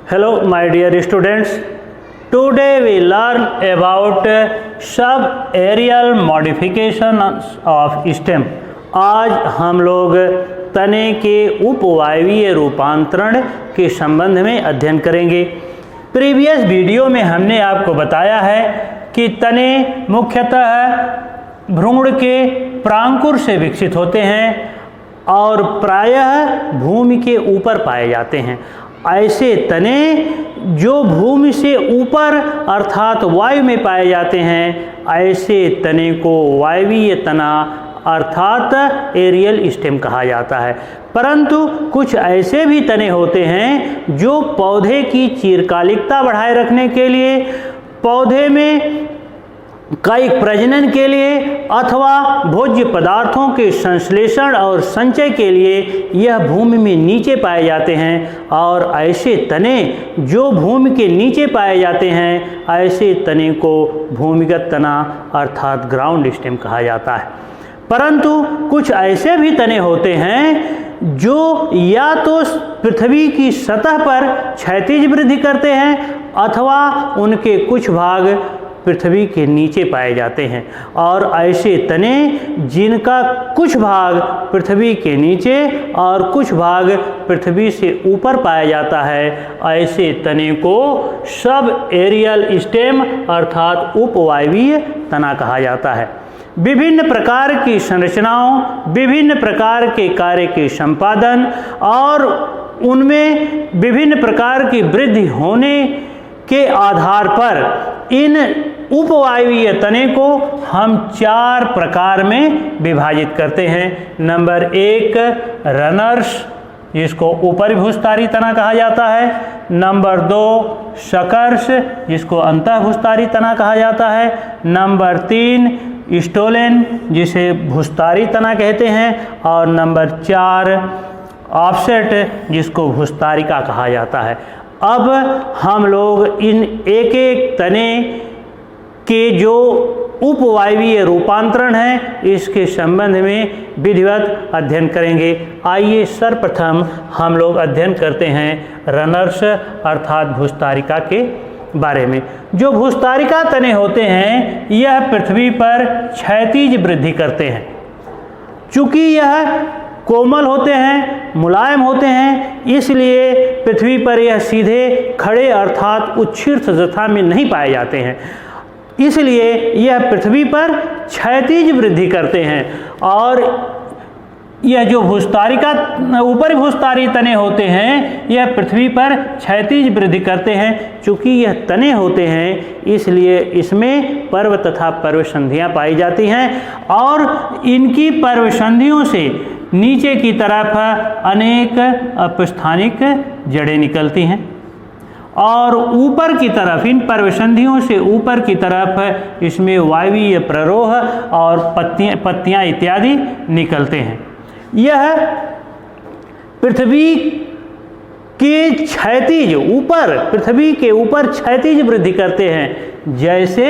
Hello my dear students, today we learn about sub-aerial modifications of stem। आज हम लोग तने के उपवायवीय रूपांतरण के संबंध में अध्ययन करेंगे। प्रीवियस वीडियो में हमने आपको बताया है कि तने मुख्यतः भ्रूण के प्रांकुर से विकसित होते हैं और प्रायः भूमि के ऊपर पाए जाते हैं। ऐसे तने जो भूमि से ऊपर अर्थात वायु में पाए जाते हैं, ऐसे तने को वायवीय तना अर्थात एरियल स्टेम कहा जाता है। परंतु कुछ ऐसे भी तने होते हैं जो पौधे की चिरकालिकता बढ़ाए रखने के लिए, पौधे में कायिक प्रजनन के लिए अथवा भोज्य पदार्थों के संश्लेषण और संचय के लिए यह भूमि में नीचे पाए जाते हैं। और ऐसे तने जो भूमि के नीचे पाए जाते हैं, ऐसे तने को भूमिगत तना अर्थात ग्राउंड स्टेम कहा जाता है। परंतु कुछ ऐसे भी तने होते हैं जो या तो पृथ्वी की सतह पर क्षैतिज वृद्धि करते हैं अथवा उनके कुछ भाग पृथ्वी के नीचे पाए जाते हैं। और ऐसे तने जिनका कुछ भाग पृथ्वी के नीचे और कुछ भाग पृथ्वी से ऊपर पाया जाता है, ऐसे तने को सब एरियल स्टेम अर्थात उपवायवीय तना कहा जाता है। विभिन्न प्रकार की संरचनाओं, विभिन्न प्रकार के कार्य के संपादन और उनमें विभिन्न प्रकार की वृद्धि होने के आधार पर इन उपवायवीय तने को हम 4 प्रकार में विभाजित करते हैं। नंबर 1 रनर्स, जिसको ऊपरी भूस्तारी तना कहा जाता है। नंबर 2 शकर्स, जिसको अंतः भूस्तारी तना कहा जाता है। नंबर 3 स्टोलेन, जिसे भूस्तारी तना कहते हैं। और नंबर 4 ऑफसेट, जिसको भूस्तारिका कहा जाता है। अब हम लोग इन एक एक तने के जो उपवायवीय रूपांतरण है, इसके संबंध में विधिवत अध्ययन करेंगे। आइए सर्वप्रथम हम लोग अध्ययन करते हैं रनर्स अर्थात भूस्तारिका के बारे में। जो भूस्तारिका तने होते हैं, यह पृथ्वी पर क्षैतिज वृद्धि करते हैं। चूँकि यह कोमल होते हैं, मुलायम होते हैं, इसलिए पृथ्वी पर यह सीधे खड़े अर्थात उच्छृत दशा में नहीं पाए जाते हैं। इसलिए यह पृथ्वी पर क्षैतिज वृद्धि करते हैं। और यह जो भूस्तारिका ऊपरी भूस्तारी तने होते हैं, यह पृथ्वी पर क्षैतिज वृद्धि करते हैं। चूँकि यह तने होते हैं, इसलिए इसमें पर्व तथा पर्वसंधियाँ पाई जाती हैं और इनकी पर्वसंधियों से नीचे की तरफ अनेक अपस्थानिक जड़ें निकलती हैं और ऊपर की तरफ इन पर्वसंधियों से ऊपर की तरफ इसमें वायवीय प्ररोह और पत्तियां इत्यादि निकलते हैं। यह पृथ्वी के क्षैतिज ऊपर, पृथ्वी के ऊपर क्षैतिज वृद्धि करते हैं, जैसे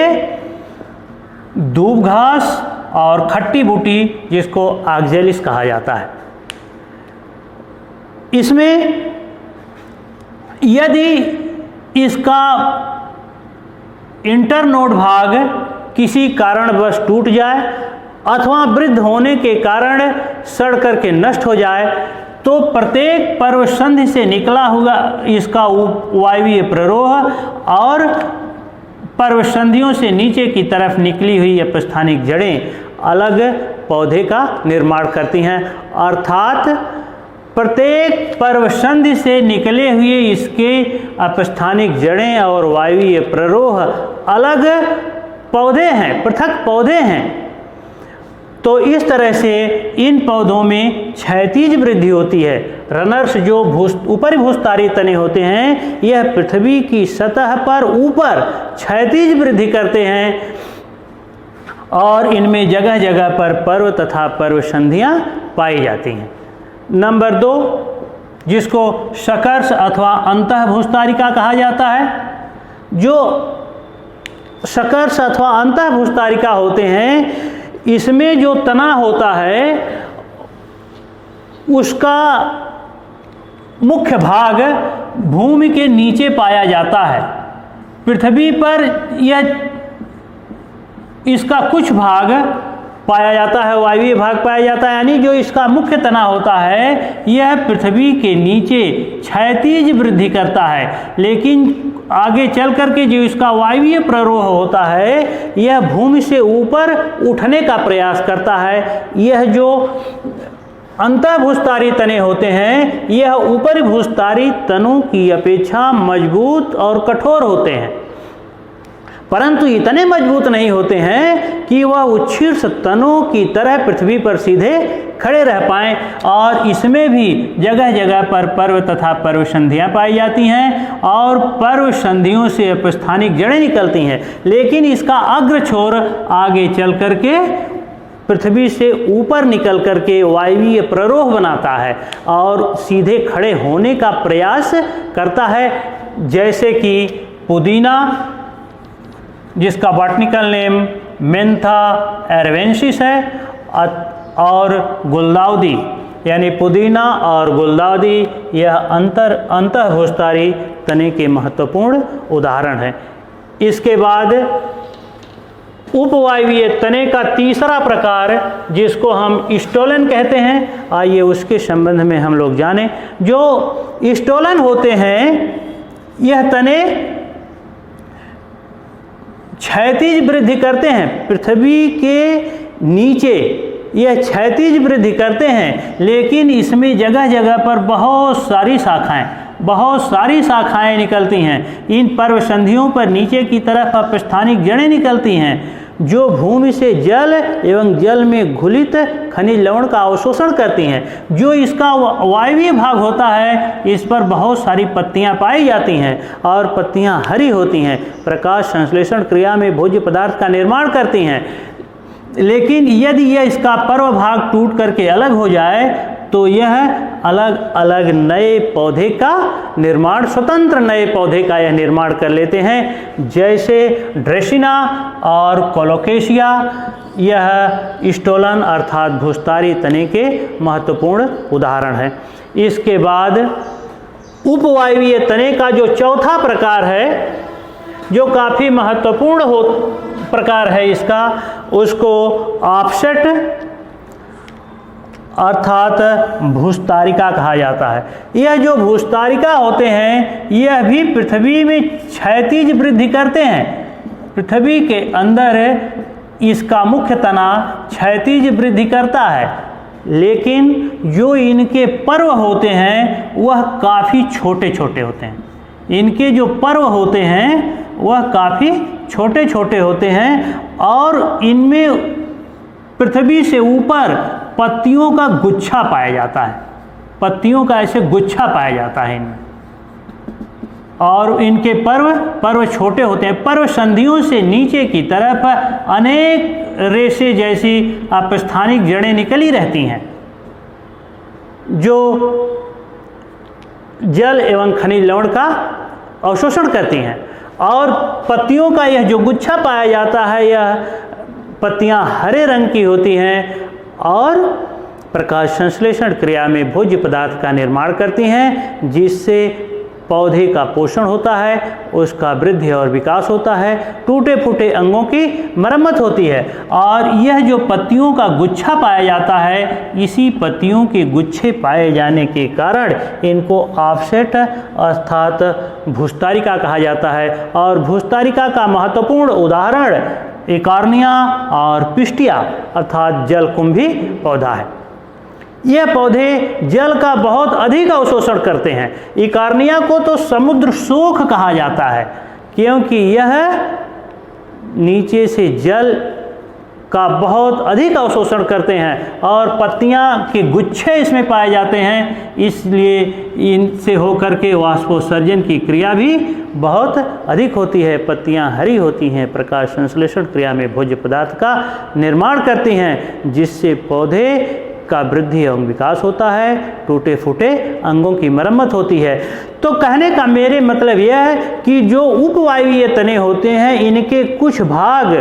दूब घास और खट्टी बूटी, जिसको ऑक्जेलिस कहा जाता है। इसमें यदि इसका इंटरनोड भाग किसी कारणवश टूट जाए अथवा वृद्ध होने के कारण सड़ करके नष्ट हो जाए, तो प्रत्येक पर्वसंधि से निकला हुआ इसका वायवीय प्ररोह और पर्वसंधियों से नीचे की तरफ निकली हुई अपस्थानिक जड़ें अलग पौधे का निर्माण करती हैं। अर्थात प्रत्येक पर्वसंधि से निकले हुए इसके अपस्थानिक जड़ें और वायवीय प्ररोह अलग पौधे हैं, पृथक पौधे हैं। तो इस तरह से इन पौधों में क्षैतिज वृद्धि होती है। रनर्स जो ऊपरी भूस्तारी तने होते हैं, यह पृथ्वी की सतह पर ऊपर क्षैतिज वृद्धि करते हैं और इनमें जगह जगह पर पर्व तथा पर्वसंधियाँ पाई जाती हैं। नंबर 2 जिसको शकर्स अथवा अंतः भूस्तारिका कहा जाता है। जो शकर्स अथवा अंतः भूस्तारिका होते हैं, इसमें जो तना होता है उसका मुख्य भाग भूमि के नीचे पाया जाता है। पृथ्वी पर यह इसका कुछ भाग पाया जाता है, वायवीय भाग पाया जाता है, यानी जो इसका मुख्य तना होता है यह पृथ्वी के नीचे क्षैतिज वृद्धि करता है, लेकिन आगे चल करके जो इसका वायवीय प्ररोह होता है यह भूमि से ऊपर उठने का प्रयास करता है। यह जो अंतःभूस्तारी तने होते हैं यह ऊपरी भूस्तारी तनों की अपेक्षा मजबूत और कठोर होते हैं, परंतु इतने मजबूत नहीं होते हैं कि वह उच्छीर्ष तनों की तरह पृथ्वी पर सीधे खड़े रह पाएं, और इसमें भी जगह जगह पर पर्व तथा पर्व संधियाँ पाई जाती हैं और पर्व संधियों से अपस्थानिक जड़ें निकलती हैं, लेकिन इसका अग्र छोर आगे चल करके पृथ्वी से ऊपर निकल करके वायवीय प्ररोह बनाता है और सीधे खड़े होने का प्रयास करता है। जैसे कि पुदीना, जिसका बॉटनिकल नेम मेंथा एरवेंसिस है, और गुलदाउदी यानी पुदीना और गुलदाउदी यह अंतःभूस्तारी तने के महत्वपूर्ण उदाहरण हैं। इसके बाद उपवायवीय तने का तीसरा प्रकार जिसको हम स्टोलन कहते हैं, आइए उसके संबंध में हम लोग जानें। जो स्टोलन होते हैं यह तने क्षैतिज वृद्धि करते हैं, पृथ्वी के नीचे यह क्षैतिज वृद्धि करते हैं, लेकिन इसमें जगह जगह पर बहुत सारी शाखाएं निकलती हैं। इन पर्व संधियों पर नीचे की तरफ अपस्थानिक जड़ें निकलती हैं जो भूमि से जल एवं जल में घुलित खनिज लवण का अवशोषण करती हैं। जो इसका वायवीय भाग होता है इस पर बहुत सारी पत्तियां पाई जाती हैं और पत्तियां हरी होती हैं, प्रकाश संश्लेषण क्रिया में भोज्य पदार्थ का निर्माण करती हैं। लेकिन यदि यह इसका पर्व भाग टूट करके अलग हो जाए तो यह अलग अलग नए पौधे का निर्माण, स्वतंत्र नए पौधे का यह निर्माण कर लेते हैं। जैसे ड्रेसिना और कोलोकेशिया यह स्टोलन अर्थात भूस्तारी तने के महत्वपूर्ण उदाहरण हैं। इसके बाद उपवायवीय तने का जो चौथा प्रकार है, जो काफ़ी महत्वपूर्ण प्रकार है इसका, उसको ऑफसेट अर्थात भूस्तारिका कहा जाता है। यह जो भूस्तारिका होते हैं यह भी पृथ्वी में क्षैतिज वृद्धि करते हैं। पृथ्वी के अंदर इसका मुख्य तना क्षैतिज वृद्धि करता है, लेकिन जो इनके पर्व होते हैं वह काफ़ी छोटे छोटे होते हैं। इनके जो पर्व होते हैं वह काफ़ी छोटे छोटे होते हैं और इनमें पृथ्वी से ऊपर पत्तियों का गुच्छा पाया जाता है, पत्तियों का ऐसे गुच्छा पाया जाता है इनमें, और इनके पर्व छोटे होते हैं। पर्व संधियों से नीचे की तरफ अनेक रेशे जैसी अपस्थानिक जड़ें निकली रहती हैं जो जल एवं खनिज लवण का अवशोषण करती हैं, और पत्तियों का यह जो गुच्छा पाया जाता है यह पत्तियां हरे रंग की होती हैं और प्रकाश संश्लेषण क्रिया में भोज्य पदार्थ का निर्माण करती हैं, जिससे पौधे का पोषण होता है, उसका वृद्धि और विकास होता है, टूटे फूटे अंगों की मरम्मत होती है। और यह जो पत्तियों का गुच्छा पाया जाता है, इसी पत्तियों के गुच्छे पाए जाने के कारण इनको ऑफसेट अर्थात भूस्तारिका कहा जाता है। और भूस्तारिका का महत्वपूर्ण उदाहरण इकॉर्निया और पिस्टिया अर्थात जलकुंभी पौधा है। यह पौधे जल का बहुत अधिक अवशोषण करते हैं। इकॉर्निया को तो समुद्र शोख कहा जाता है, क्योंकि यह नीचे से जल का बहुत अधिक अवशोषण करते हैं और पत्तियां के गुच्छे इसमें पाए जाते हैं, इसलिए इनसे होकर के वाष्पोत्सर्जन की क्रिया भी बहुत अधिक होती है। पत्तियां हरी होती हैं, प्रकाश संश्लेषण क्रिया में भोज्य पदार्थ का निर्माण करती हैं, जिससे पौधे का वृद्धि एवं विकास होता है, टूटे फूटे अंगों की मरम्मत होती है। तो कहने का मेरे मतलब यह है कि जो उपवायवीय तने होते हैं इनके कुछ भाग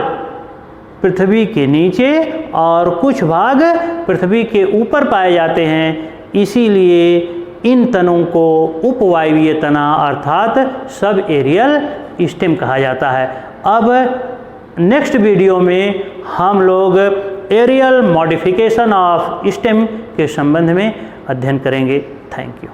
पृथ्वी के नीचे और कुछ भाग पृथ्वी के ऊपर पाए जाते हैं, इसीलिए इन तनों को उपवायवीय तना अर्थात सब एरियल स्टेम कहा जाता है। अब नेक्स्ट वीडियो में हम लोग एरियल मॉडिफिकेशन ऑफ स्टेम के संबंध में अध्ययन करेंगे। Thank you.